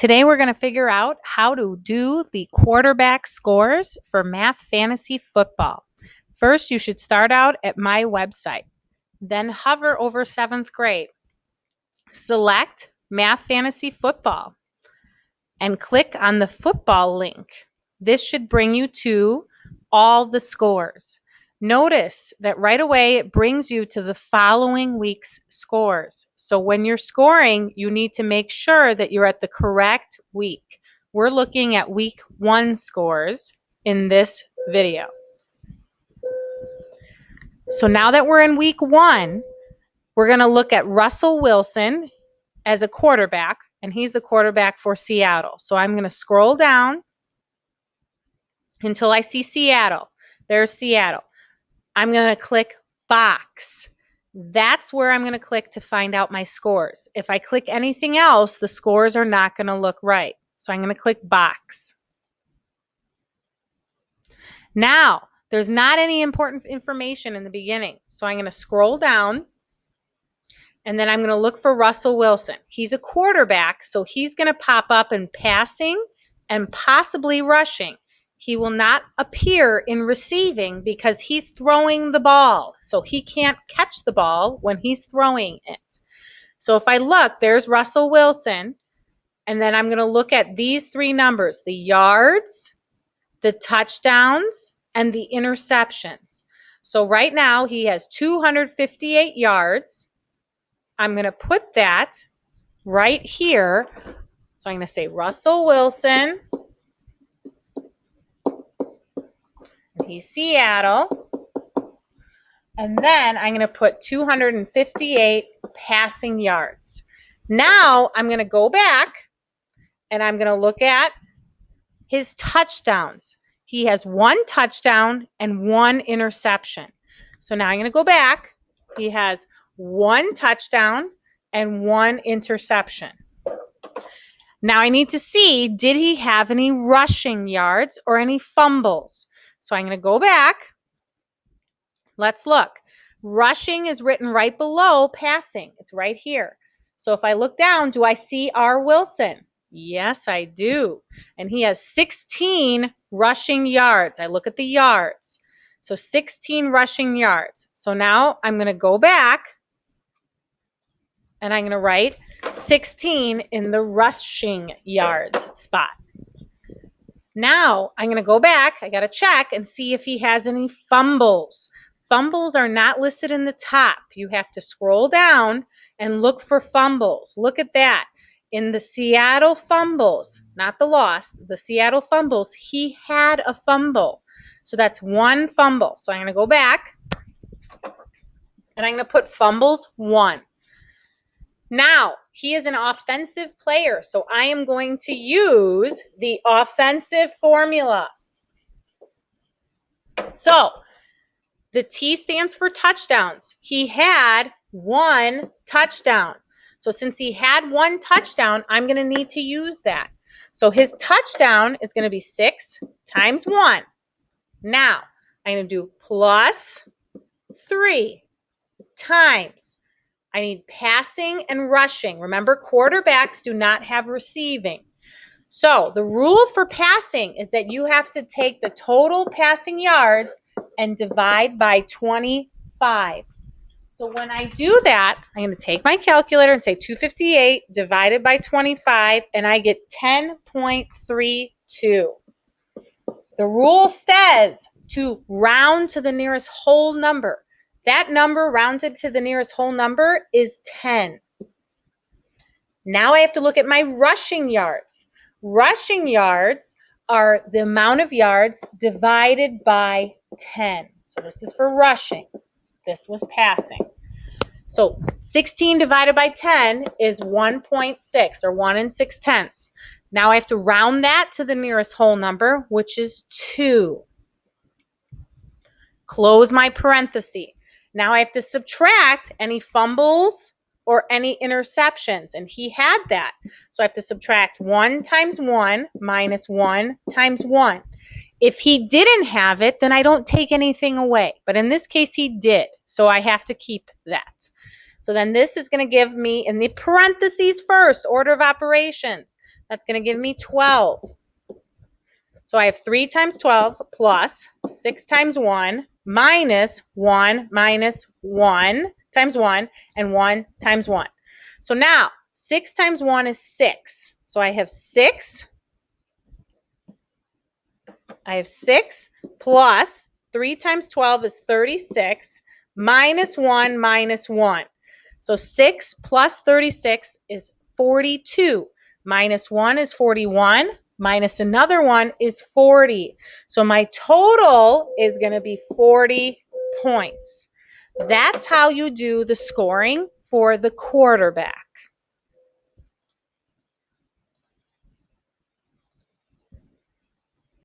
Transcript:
Today we're going to figure out how to do the quarterback scores for Math Fantasy Football. First, you should start out at my website. Then hover over 7th grade. Select Math Fantasy Football and click on the football link. This should bring you to all the scores. Notice that right away it brings you to the following week's scores. So when you're scoring, you need to make sure that you're at the correct week. We're looking at week 1 scores in this video. So now that we're in week 1, we're going to look at Russell Wilson as a quarterback, and he's the quarterback for Seattle. So I'm going to scroll down until I see Seattle. There's Seattle. I'm going to click box. That's where I'm going to click to find out my scores. If I click anything else, the scores are not going to look right. So I'm going to click box. Now, there's not any important information in the beginning. So I'm going to scroll down, and then I'm going to look for Russell Wilson. He's a quarterback, so he's going to pop up in passing and possibly rushing. He will not appear in receiving because he's throwing the ball. So he can't catch the ball when he's throwing it. So if I look, there's Russell Wilson. And then I'm going to look at these 3 numbers, the yards, the touchdowns, and the interceptions. So right now he has 258 yards. I'm going to put that right here. So I'm going to say Russell Wilson. He's Seattle. And then I'm going to put 258 passing yards. Now I'm going to go back and I'm going to look at his touchdowns. He has 1 touchdown and 1 interception. So now I'm going to go back. He has 1 touchdown and 1 interception. Now I need to see, did he have any rushing yards or any fumbles? So I'm going to go back. Let's look. Rushing is written right below passing. It's right here. So if I look down, do I see R. Wilson? Yes, I do. And he has 16 rushing yards. I look at the yards. So 16 rushing yards. So now I'm going to go back and I'm going to write 16 in the rushing yards spot. Now I'm going to go back. I got to check and see if he has any fumbles. Fumbles are not listed in the top. You have to scroll down and look for fumbles. Look at that. In the Seattle fumbles, not the loss, the Seattle fumbles, he had a fumble. So that's 1 fumble. So I'm going to go back and I'm going to put fumbles 1. Now, he is an offensive player, so I am going to use the offensive formula. So, the T stands for touchdowns. He had 1 touchdown. So since he had 1 touchdown, I'm going to need to use that. So his touchdown is going to be 6 times 1. Now, I'm going to do plus 3 times. I need passing and rushing. Remember, quarterbacks do not have receiving. So the rule for passing is that you have to take the total passing yards and divide by 25. So when I do that, I'm going to take my calculator and say 258 divided by 25, and I get 10.32. The rule says to round to the nearest whole number. That number rounded to the nearest whole number is 10. Now I have to look at my rushing yards. Rushing yards are the amount of yards divided by 10. So this is for rushing. This was passing. So 16 divided by 10 is 1.6 or 1 6/10. Now I have to round that to the nearest whole number, which is 2. Close my parenthesis. Now I have to subtract any fumbles or any interceptions, and he had that. So I have to subtract 1 times 1 minus 1 times 1. If he didn't have it, then I don't take anything away. But in this case, he did. So I have to keep that. So then this is going to give me, in the parentheses first, order of operations, that's going to give me 12. So I have 3 times 12 plus 6 times 1 minus 1 minus 1 times 1 and 1 times 1. So now 6 times 1 is 6. So I have 6 plus 3 times 12 is 36 minus 1 minus 1. So 6 plus 36 is 42. Minus 1 is 41. Minus another one is 40. So my total is going to be 40 points. That's how you do the scoring for the quarterback.